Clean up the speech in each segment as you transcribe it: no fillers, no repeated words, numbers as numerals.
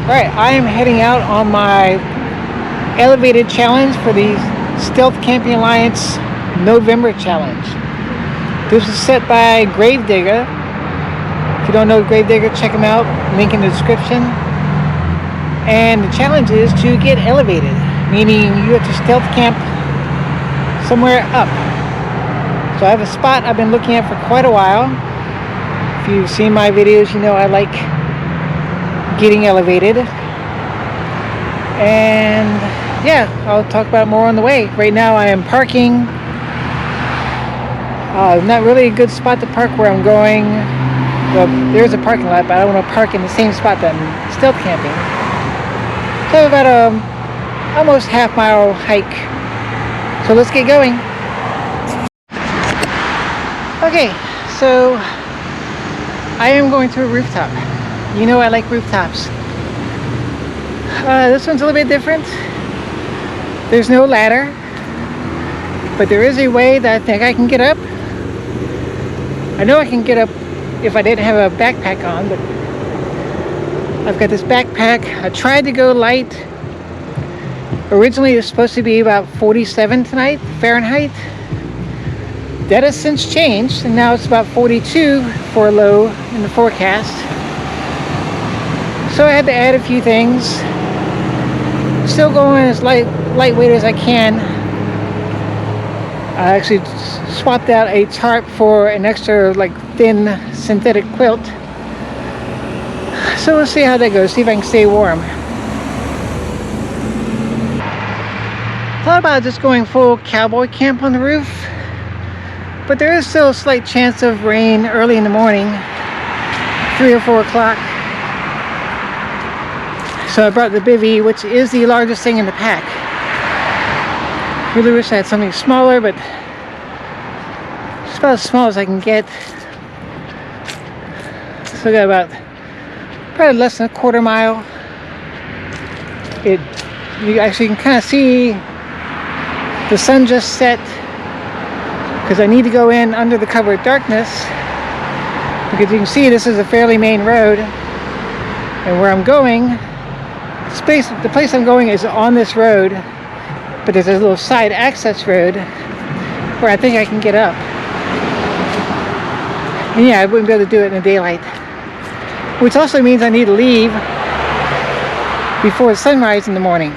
Alright, I am heading out on my elevated challenge for the Stealth Camping Alliance November challenge. This was set by Grave Digga. If you don't know Grave Digga, check him out. Link in the description. And the challenge is to get elevated, meaning you have to stealth camp somewhere up. So I have a spot I've been looking at for quite a while. If you've seen my videos, you know I like getting elevated. And yeah, I'll talk about it more on the way. Right now I am parking. Not really a good spot to park where I'm going. Well, there's a parking lot, but I don't want to park in the same spot that I'm stealth camping. So about a almost half-mile hike. So let's get going. Okay, so I am going to a rooftop. You know I like rooftops. This one's a little bit different. There's no ladder, but there is a way that I think I can get up. I know I can get up if I didn't have a backpack on, but I've got this backpack. I tried to go light. Originally it was supposed to be about 47 tonight, Fahrenheit. That has since changed, and now it's about 42 for a low in the forecast. So I had to add a few things. Still going as lightweight as I can. I actually swapped out a tarp for an extra thin synthetic quilt. So we'll see how that goes, see if I can stay warm. Thought about just going full cowboy camp on the roof, but there is still a slight chance of rain early in the morning, 3 or 4 o'clock. So I brought the bivvy, which is the largest thing in the pack. Really wish I had something smaller, but it's about as small as I can get. So I got about probably less than a quarter mile. You actually can kind of see the sun just set, because I need to go in under the cover of darkness, because you can see this is a fairly main road, and where I'm going, the place I'm going is on this road, but there's a little side access road where I think I can get up. And yeah, I wouldn't be able to do it in the daylight, which also means I need to leave before sunrise in the morning.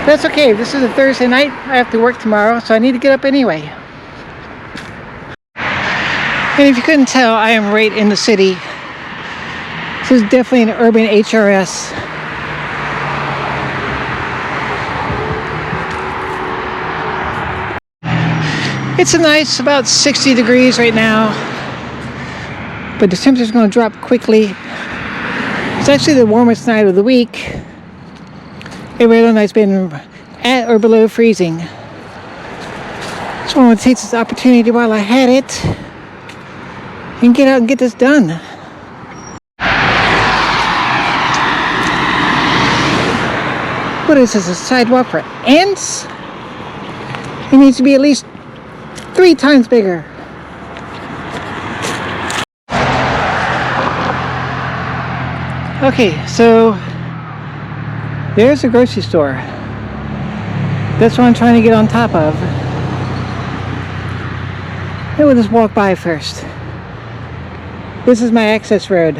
That's okay. This is a Thursday night. I have to work tomorrow, so I need to get up anyway. And if you couldn't tell, I am right in the city. This is definitely an urban HRS. It's a nice, about 60 degrees right now, but the temperature's going to drop quickly. It's actually the warmest night of the week. Every other night's been at or below freezing. So I want to take this opportunity while I had it and get out and get this done. What is this, a sidewalk for ants? It needs to be at least 3 times bigger. Okay, so there's a grocery store. That's what I'm trying to get on top of. Then we'll just walk by first. This is my access road.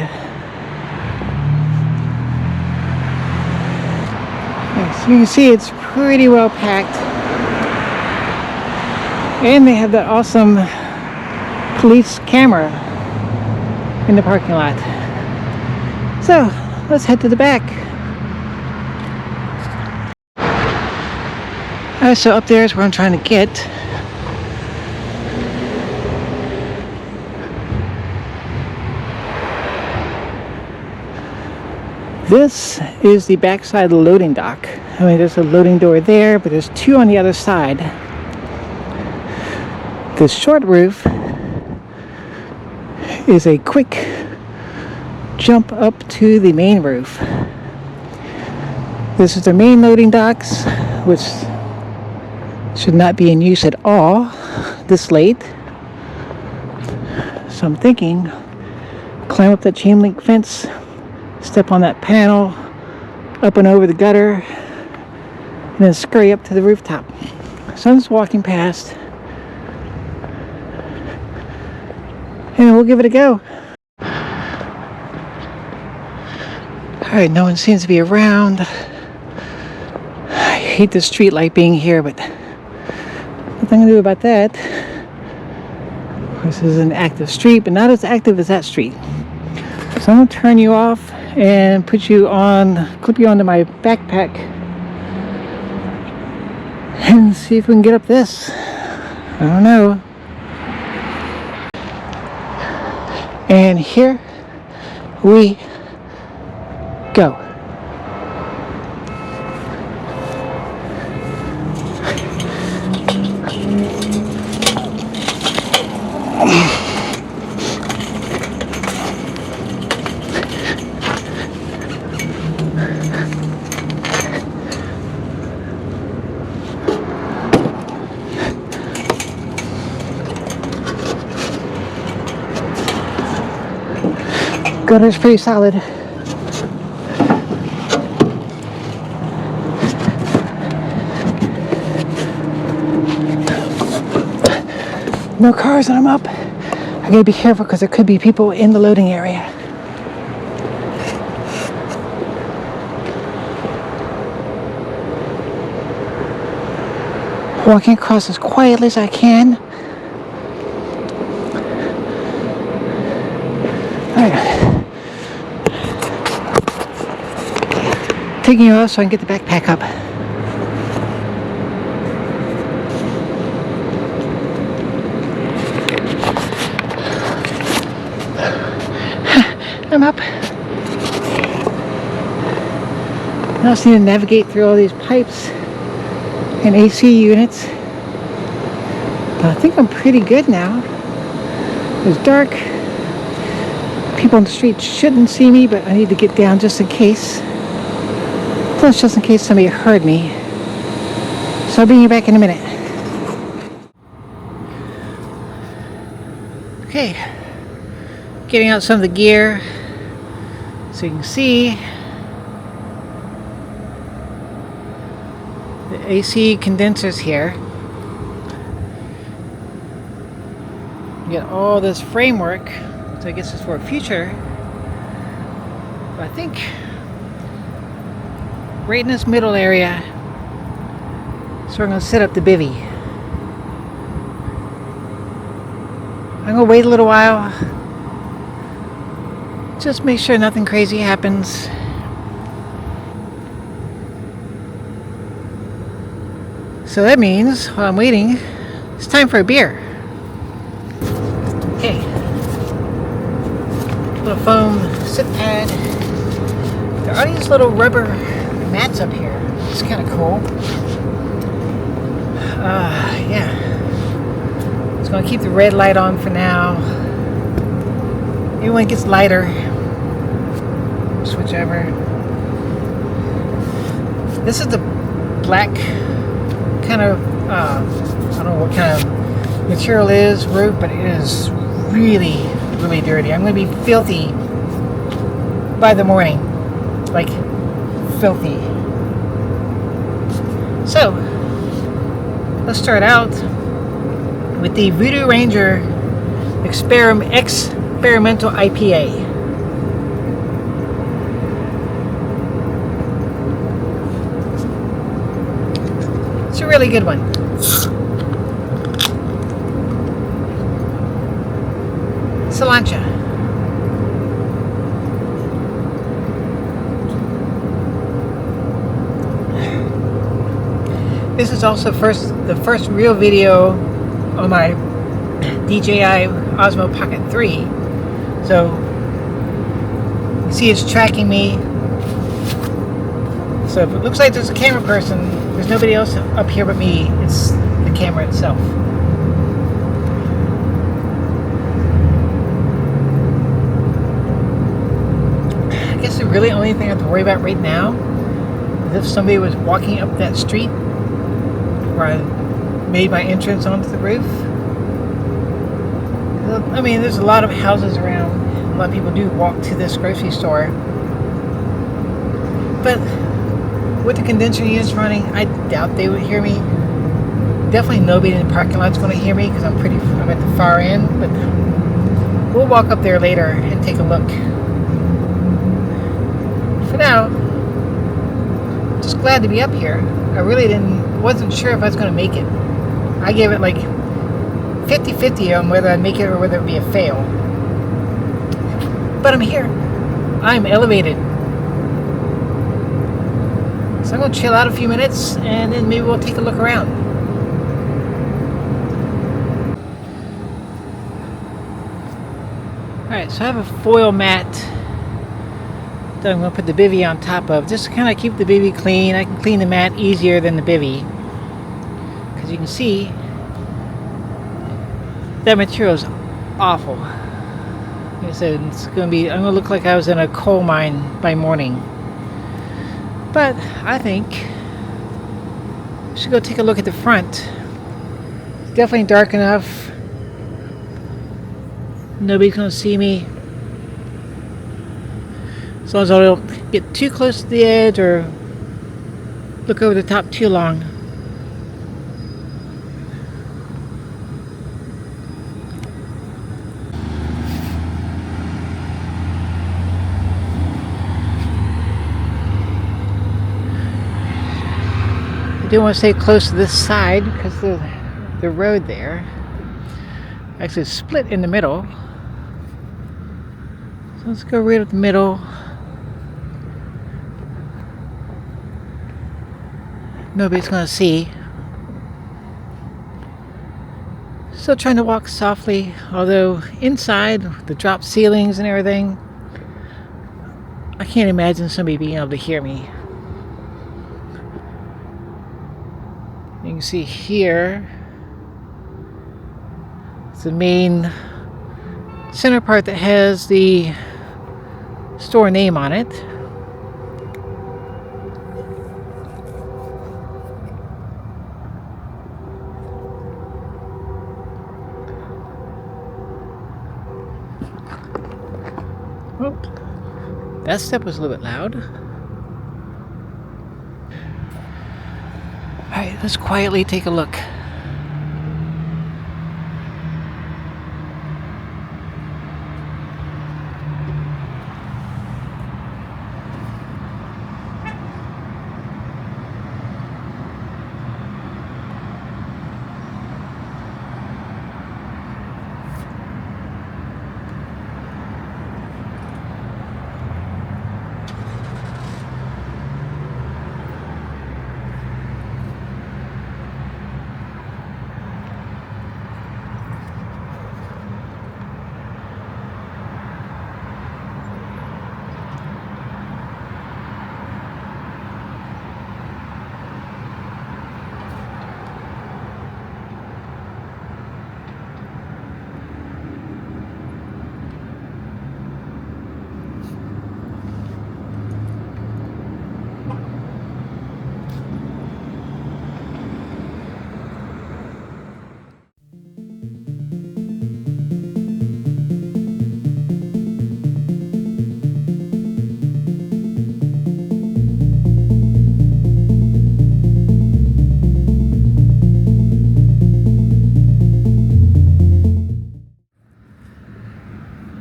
So you can see it's pretty well packed. And they have that awesome police camera in the parking lot. So let's head to the back. So up there is where I'm trying to get. This is the back side of the loading dock. I mean, there's a loading door there, but there's 2 on the other side. The short roof is a quick jump up to the main roof. This is the main loading docks, which should not be in use at all this late. So I'm thinking, climb up that chain link fence step on that panel, up and over the gutter, and then scurry up to the rooftop. Son's walking past, and we'll give it a go. Alright, no one seems to be around. I hate the street light being here, but nothing to do about that. This is an active street, but not as active as that street. So I'm going to turn you off and clip you onto my backpack and see if we can get up this. I don't know. And here we go. Gutter's pretty solid. No cars when I'm up. I gotta be careful because there could be people in the loading area. Walking across as quietly as I can. Taking you off so I can get the backpack up. I'm up. Now I just need to navigate through all these pipes and AC units. But I think I'm pretty good now. It's dark. People on the street shouldn't see me, but I need to get down just in case. Plus, just in case somebody heard me. So I'll bring you back in a minute. Okay. Getting out some of the gear so you can see the AC condensers here. You get all this framework, so I guess it's for a future. But I think right in this middle area, so we're going to set up the bivvy. I'm going to wait a little while. Just make sure nothing crazy happens. So that means, while I'm waiting, it's time for a beer. Okay. Little foam sit pad. There are these little rubber mats up here. It's kind of cool. Yeah. It's going to keep the red light on for now. Maybe when it gets lighter, switch over. This is the black kind of, I don't know what kind of material it is, roof, but it is really, really dirty. I'm going to be filthy by the morning. Like, filthy. So, let's start out with the Voodoo Ranger Experimental IPA. It's a really good one. Cilantro. This is also the first real video on my DJI Osmo Pocket 3. So you see it's tracking me. So if it looks like there's a camera person, there's nobody else up here but me. It's the camera itself. I guess the really only thing I have to worry about right now is if somebody was walking up that street where I made my entrance onto the roof. I mean, there's a lot of houses around. A lot of people do walk to this grocery store. But with the condenser units running, I doubt they would hear me. Definitely nobody in the parking lot's going to hear me because I'm at the far end. But we'll walk up there later and take a look. For now, just glad to be up here. I really wasn't sure if I was going to make it. I gave it like 50-50 on whether I'd make it or whether it'd be a fail. But I'm here. I'm elevated. So I'm going to chill out a few minutes and then maybe we'll take a look around. Alright, so I have a foil mat that I'm going to put the bivvy on top of. Just to kind of keep the bivvy clean. I can clean the mat easier than the bivvy. Because you can see that material is awful. Like I said, I'm going to look like I was in a coal mine by morning. But I think I should go take a look at the front. It's definitely dark enough. Nobody's going to see me. As long as I don't get too close to the edge or look over the top too long. I do want to stay close to this side because the road there actually split in the middle. So let's go right up the middle. Nobody's going to see. Still trying to walk softly, although inside the drop ceilings and everything, I can't imagine somebody being able to hear me. You can see here, it's the main center part that has the store name on it. Oh, that step was a little bit loud. Alright, let's quietly take a look.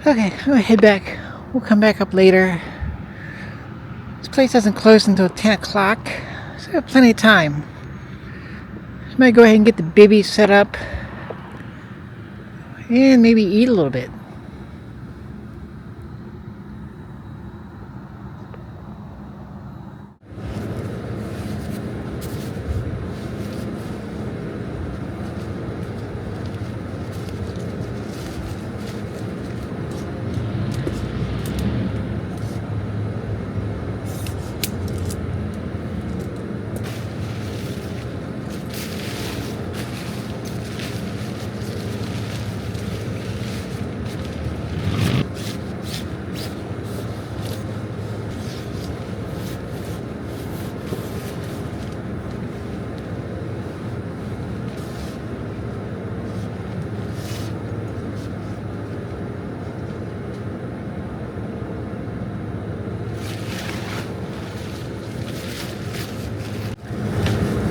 Okay, I'm gonna head back. We'll come back up later. This place doesn't close until 10 o'clock, so I have plenty of time. I might go ahead and get the bivvy set up and maybe eat a little bit.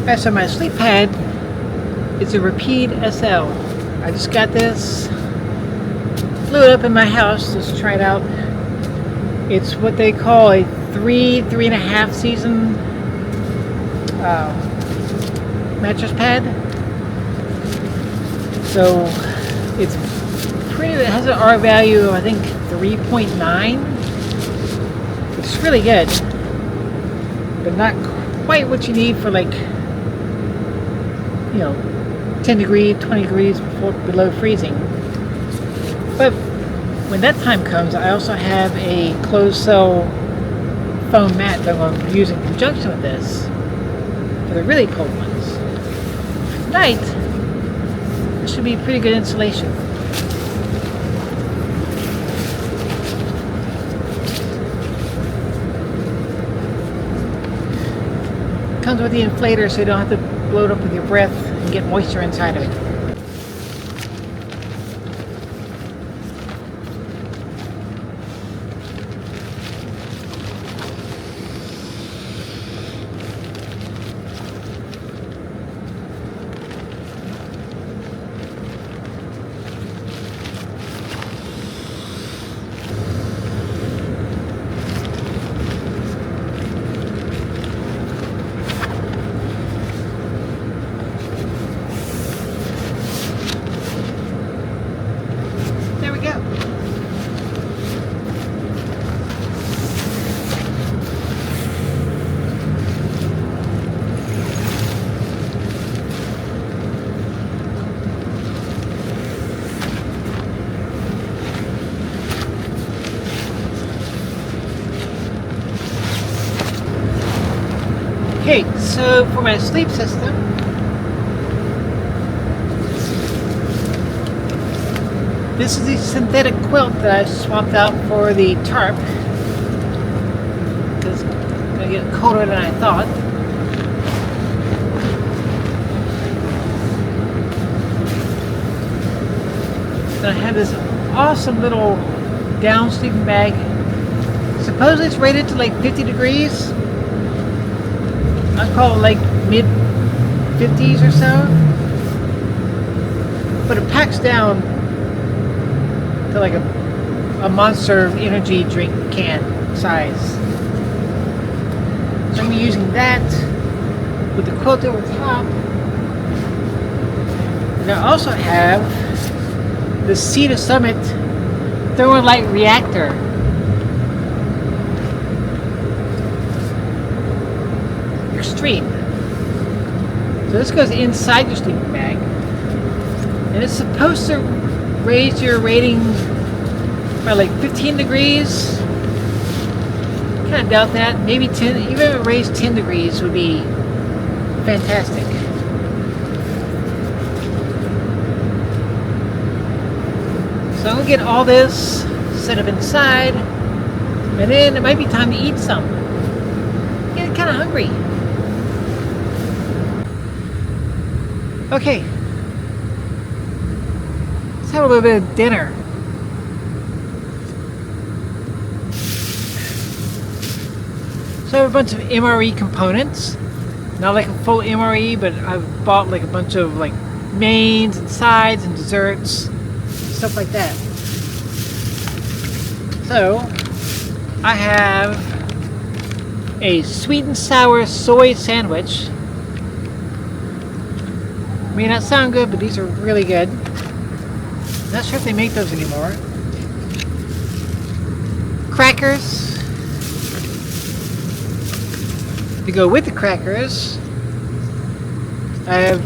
Alright, so my sleep pad is a Repeat SL. I just got this, blew it up in my house, just try it out. It's what they call a 3.5 season mattress pad. So it's pretty, it has an R value of I think 3.9. It's really good, but not quite what you need for, like, you know, 10 degrees, 20 degrees below freezing. But when that time comes, I also have a closed cell foam mat that I'm going to use in conjunction with this for the really cold ones. At night, it should be pretty good insulation. Comes with the inflator, so you don't have to blow it up with your breath and get moisture inside of it. Okay, so for my sleep system, this is the synthetic quilt that I swapped out for the tarp, because it's going to get colder than I thought. Then I have this awesome little down sleeping bag. Supposedly it's rated to like 50 degrees. I'd call it like mid 50s or so, but it packs down to like a Monster energy drink can size. So I'm using that with the quilt over top. And I also have the Sea to Summit Thermolight Reactor. Extreme. So this goes inside your sleeping bag, and it's supposed to raise your rating by like 15 degrees. Kind of doubt that. Maybe 10. Even if it raised 10 degrees would be fantastic. So I'm gonna get all this set up inside, and then it might be time to eat some. Getting kind of hungry. Okay, let's have a little bit of dinner. So I have a bunch of MRE components. Not like a full MRE, but I've bought like a bunch of like mains and sides and desserts, stuff like that. So I have a sweet and sour soy sandwich. May not sound good, but these are really good. Not sure if they make those anymore. Crackers. To go with the crackers, I have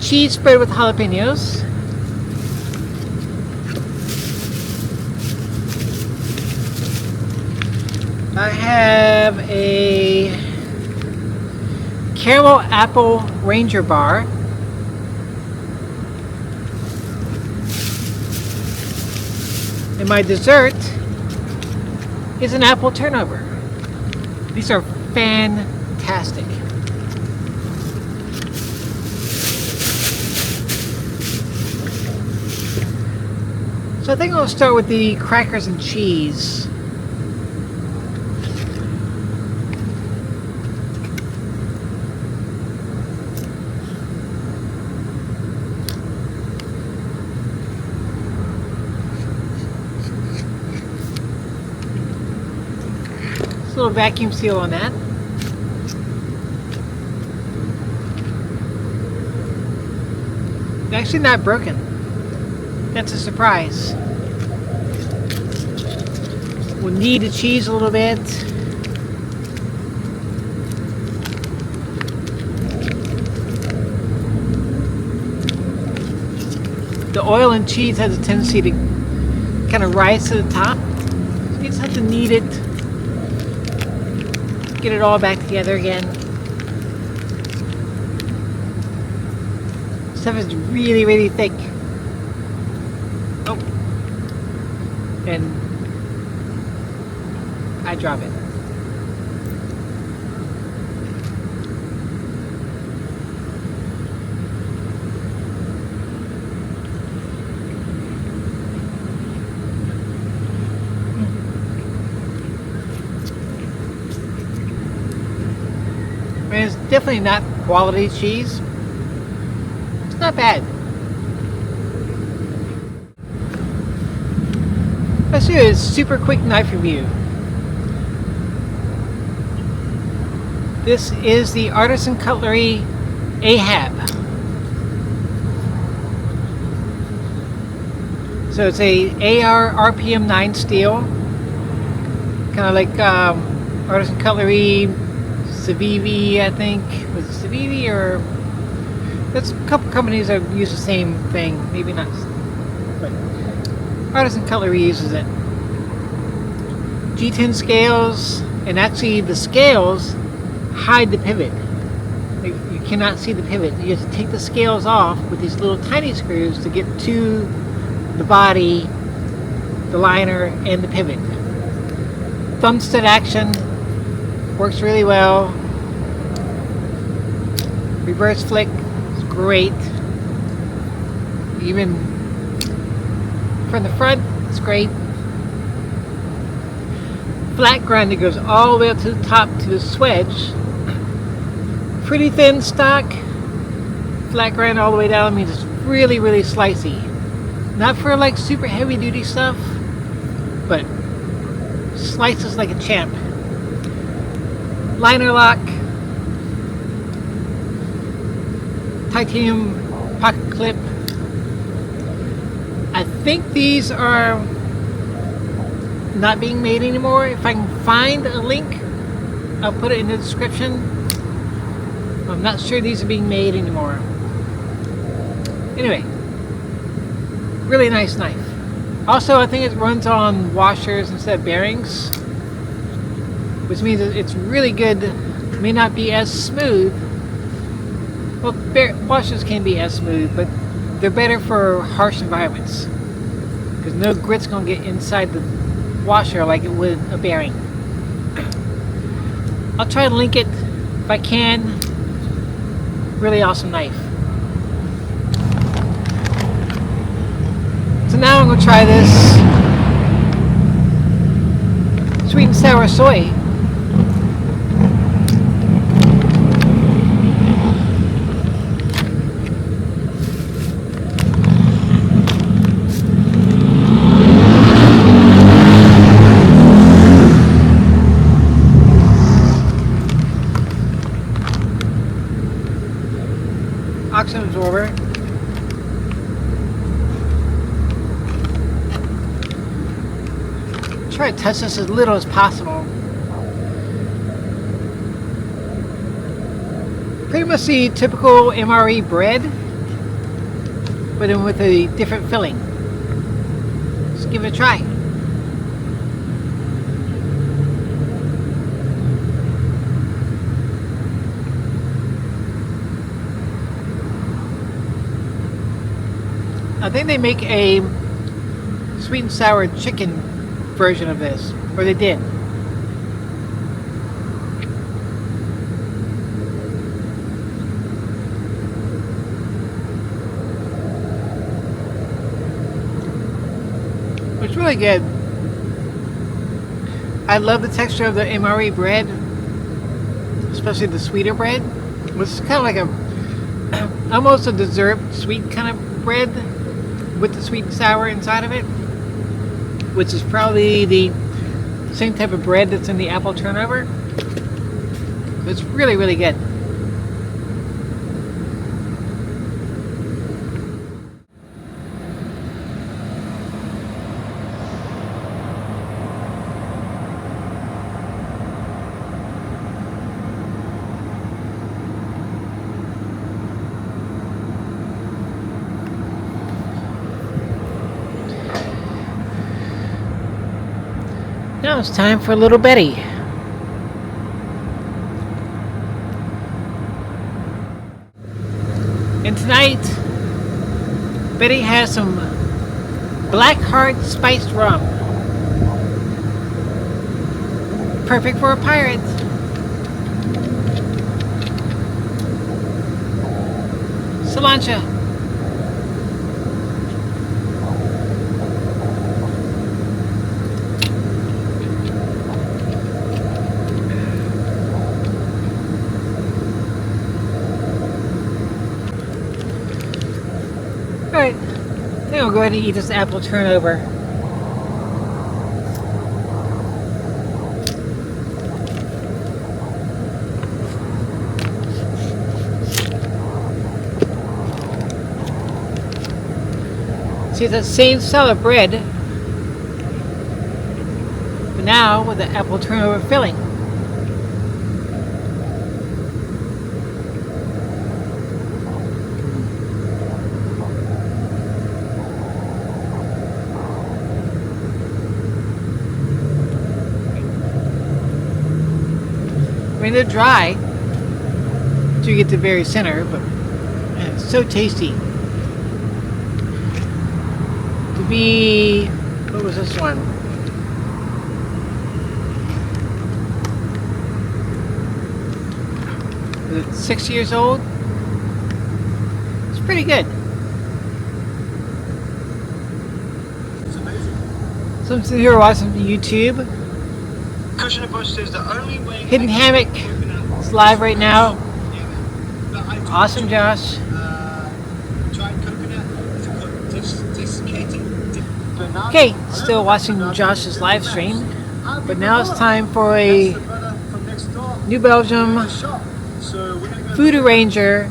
cheese spread with jalapenos. I have a caramel apple Ranger bar. And my dessert is an apple turnover. These are fantastic. So I think I'll start with the crackers and cheese. little vacuum seal on that. It's actually not broken. That's a surprise. We'll knead the cheese a little bit. The oil in cheese has a tendency to kind of rise to the top. So you just have to knead it. Get it all back together again. Stuff is really, really thick. Oh. And I drop it. I mean, it's definitely not quality cheese. It's not bad. Let's do a super quick knife review. This is the Artisan Cutlery Ahab. So it's a AR RPM 9 steel. Kind of like Artisan Cutlery Civivi, I think. Was it Civivi or... There's a couple companies that use the same thing. Maybe not. But Artisan Cutlery uses it. G10 scales. And actually the scales hide the pivot. You cannot see the pivot. You have to take the scales off with these little tiny screws to get to the body, the liner, and the pivot. Thumbstick action works really well. Reverse flick is great. Even from the front, it's great. Flat grind that goes all the way up to the top to the swedge. Pretty thin stock. Flat grind all the way down means it's really, really slicey. Not for like super heavy duty stuff, but slices like a champ. Liner lock. Titanium pocket clip. I think these are not being made anymore. If I can find a link, I'll put it in the description. I'm not sure these are being made anymore. Anyway, really nice knife. Also, I think it runs on washers instead of bearings, which means it's really good. It may not be as smooth. Well, washers can be as smooth, but they're better for harsh environments because no grit's gonna get inside the washer like it would a bearing. I'll try to link it if I can. Really awesome knife. So now I'm going to try this sweet and sour soy. Oxygen absorber. Try to touch this as little as possible. Pretty much the typical MRE bread, but then with a different filling. Let's give it a try. I think they make a sweet and sour chicken version of this, or they did. It's really good. I love the texture of the MRE bread, especially the sweeter bread, which is kind of like a almost a dessert sweet kind of bread with the sweet and sour inside of it, which is probably the Same type of bread that's in the apple turnover. It's really, really good. Now it's time for little Betty. And tonight, Betty has some black heart spiced rum. Perfect for a pirate. Cilantro. Alright, I think I'll go ahead and eat this apple turnover. See, it's that same style of bread, but now with the apple turnover filling. I mean, they're dry until you get to the very center, but man, it's so tasty. To be, what was this one? Was it 6 years old? It's pretty good. It's amazing. Some of you are watching YouTube. Cushion Bush says the only way Hidden Hammock. It's live right now. Awesome, Josh. Dried coconut is desiccated. Okay, still watching Josh's live stream, but now it's time for a New Belgium Food Arranger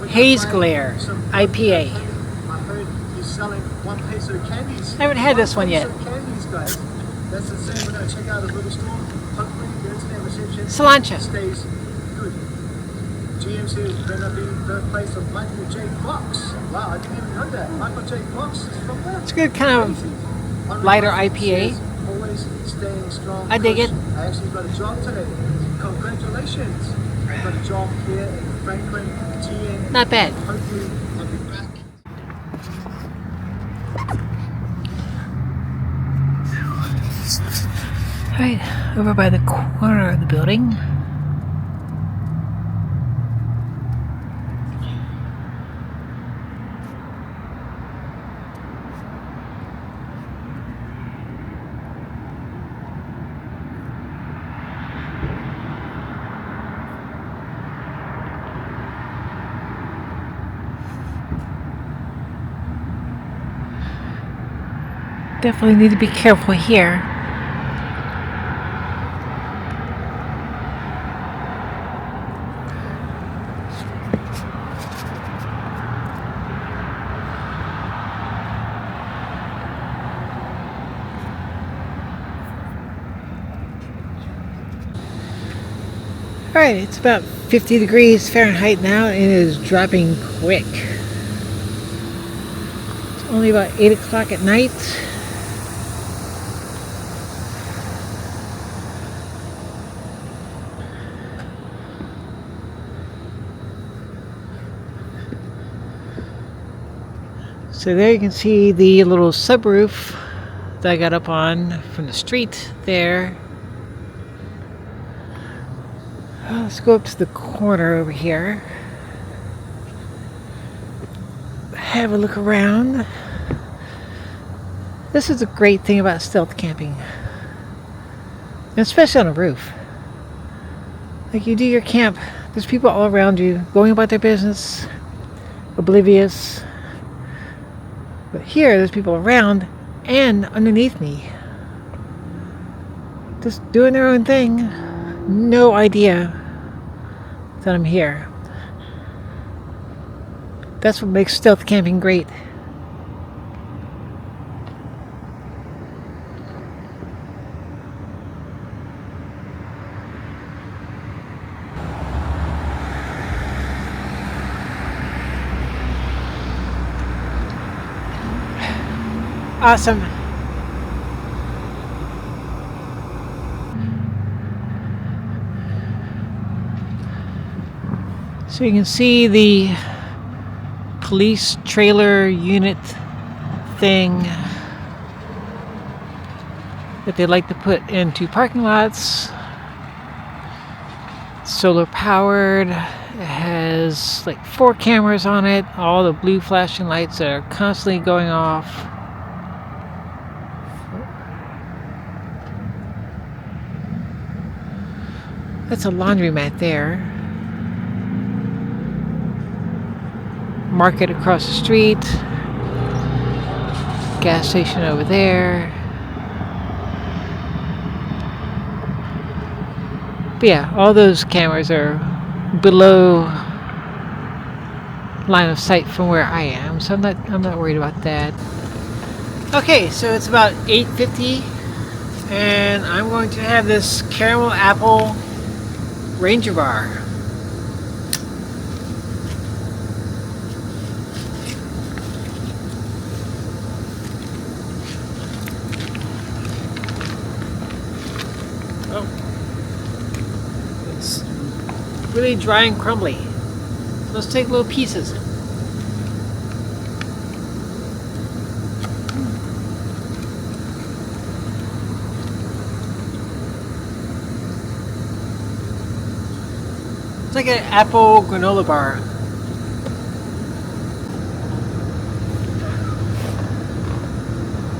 Haze Glare IPA. I haven't had this one yet. That's the same. We're going to check out a little store. Hopefully, the internet reception Cilantro. stays good. GM says going to be the birthplace of Michael J. Fox. Wow, I didn't even know that. Michael J. Fox is from there. It's a good kind of lighter IPA. Always staying strong. I dig it. I actually got a job today. Congratulations. I got a job here in Franklin, TN. Not bad. Hopefully, I'll be back. Right over by the corner of the building. Definitely need to be careful here. Alright, it's about 50 degrees Fahrenheit now and it is dropping quick. It's only about 8 o'clock at night. So there you can see the little subroof that I got up on from the street there. Let's go up to the corner over here. Have a look around. This is a great thing about stealth camping, especially on a roof. Like, you do your camp, there's people all around you going about their business, oblivious. But here, there's people around and underneath me. just doing their own thing. No idea that I'm here. That's what makes stealth camping great. Awesome. So you can see the police trailer unit thing that they like to put into parking lots. Solar powered. It has like 4 cameras on it. All the blue flashing lights are constantly going off. That's a laundromat there. Market across the street. Gas station over there. But yeah, all those cameras are below line of sight from where I am, so I'm not worried about that. Okay, so it's about 8:50, and I'm going to have this caramel apple Ranger bar. Oh, it's really dry and crumbly. So let's take little pieces. It's like an apple granola bar.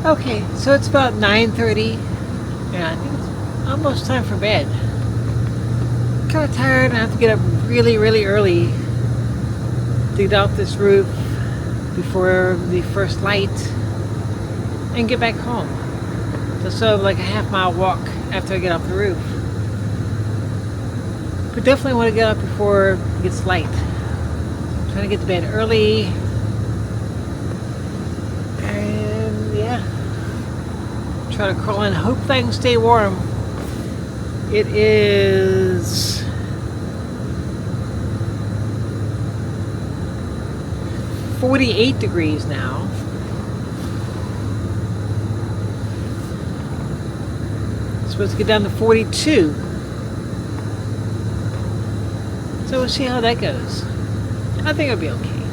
Okay, so it's about 9:30, and I think it's almost time for bed. Kind of tired, and I have to get up really, really early to get off this roof before the first light and get back home. So it's sort of like a half-mile walk after I get off the roof. But definitely want to get up before it gets light. I'm trying to get to bed early. And yeah, try to crawl in. Hope I can stay warm. It is 48 degrees now. It's supposed to get down to 42. So we'll see how that goes. I think it'll be okay.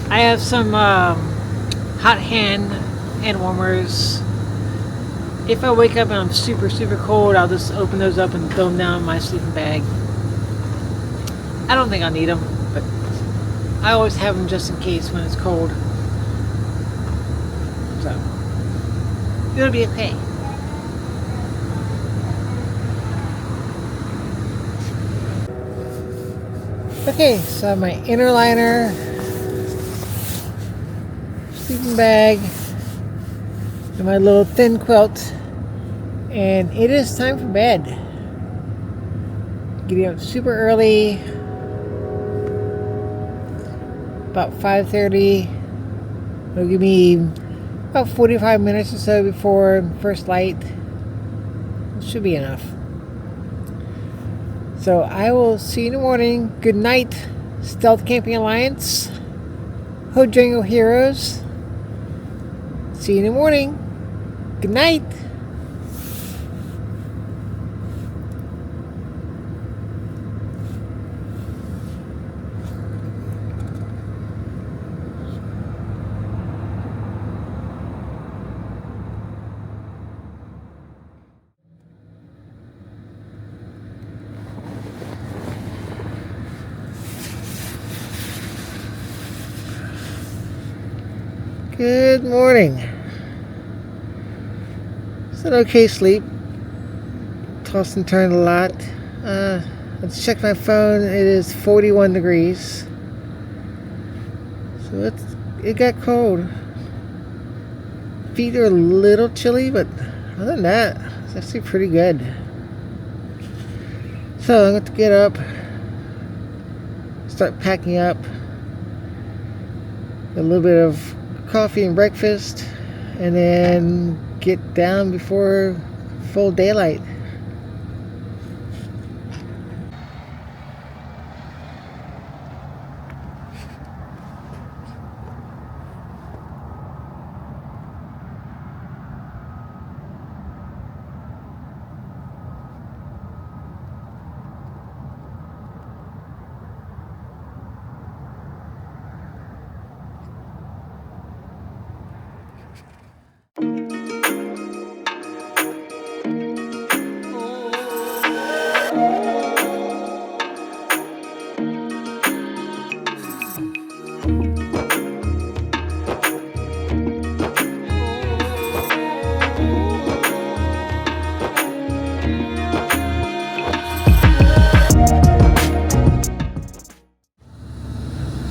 I have some hot hand warmers. If I wake up and I'm super, super cold, I'll just open those up and throw them down in my sleeping bag. I don't think I'll need them, but I always have them just in case when it's cold. So, it'll be okay. Okay, so my inner liner, sleeping bag, and my little thin quilt, and it is time for bed. Getting up super early, about 5:30. It'll give me about 45 minutes or so before first light. It should be enough. So I will see you in the morning. Good night, Stealth Camping Alliance, Hojango Heroes. See you in the morning. Good night. Good morning. It's an okay sleep. Tossed and turned a lot. Let's check my phone. It is 41 degrees. So it got cold. Feet are a little chilly, but other than that, It's actually pretty good. So I'm going to get up, start packing up, a little bit of coffee and breakfast, and then get down before full daylight.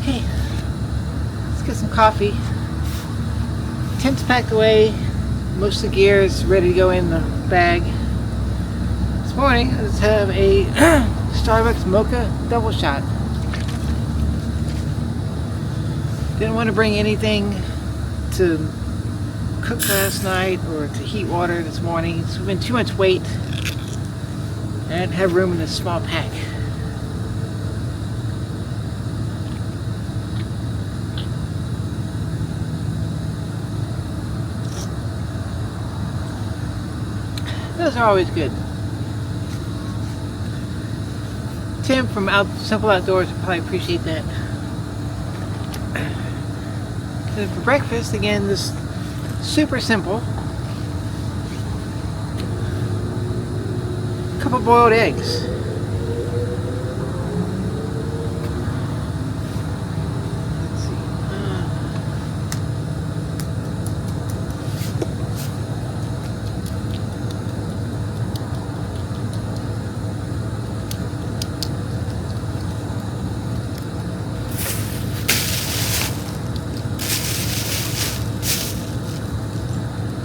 Okay, let's get some coffee. Tent's packed away. Most of the gear is ready to go in the bag. This morning, I just have a Starbucks mocha double shot. Didn't want to bring anything to cook last night or to heat water this morning. It's been too much weight. I didn't have room in this small pack. Those are always good. Tim from Simple Outdoors would probably appreciate that. And for breakfast, again, this super simple. Couple boiled eggs. Let's see.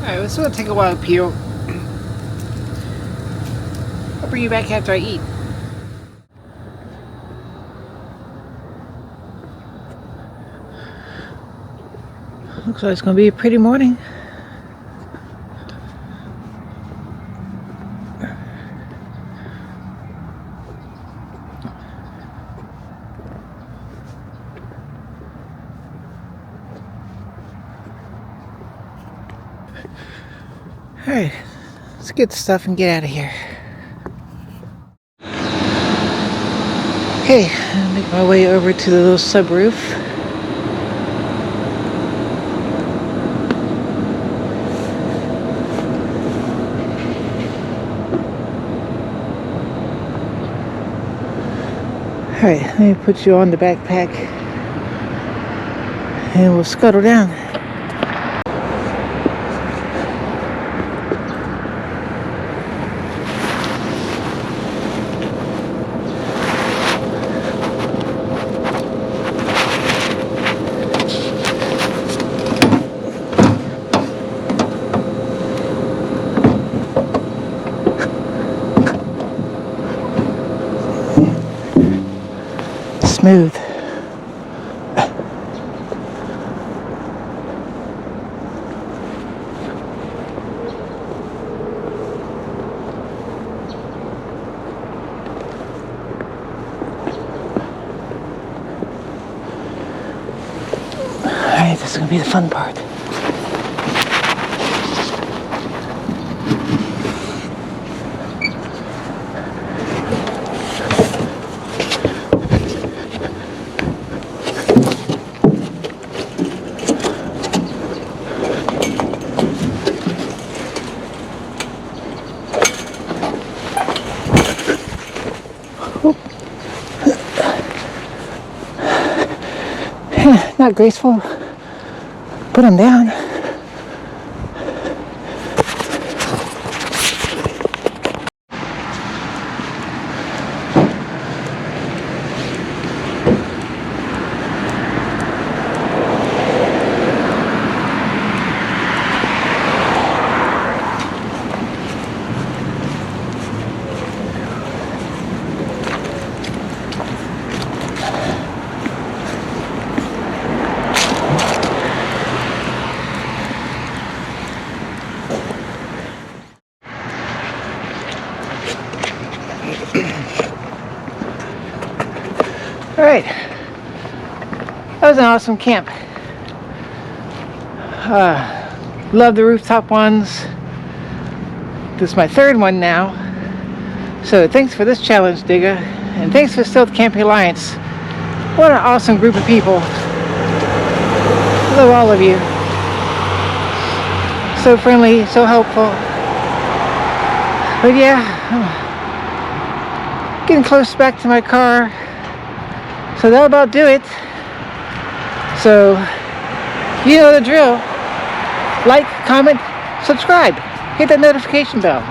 Alright, it's going to take a while to peel. I'll bring you back after I eat. Looks like it's going to be a pretty morning. Alright, let's get the stuff and get out of here. Okay, I'll make my way over to the little subroof. Alright, let me put you on the backpack and we'll scuttle down. Smooth. Alright, this is gonna be the fun part. Not graceful. Put them down. Alright. That was an awesome camp. Love the rooftop ones. This is my third one now. So thanks for this challenge, Digga. And thanks for Stealth Camping Alliance. What an awesome group of people. Love all of you. So friendly, so helpful. But yeah, getting close back to my car. So that'll about do it. So, you know the drill. Like, comment, subscribe. Hit that notification bell.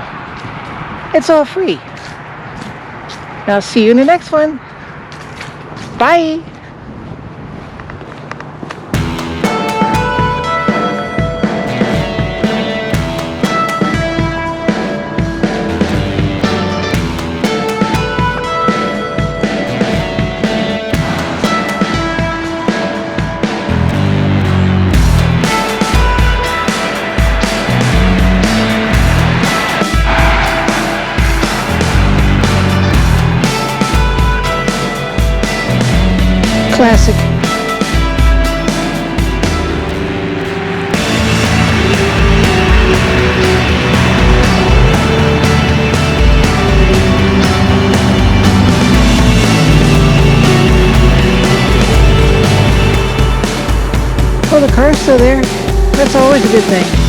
It's all free. Now see you in the next one. Bye. Classic. Oh, the car's still there. That's always a good thing.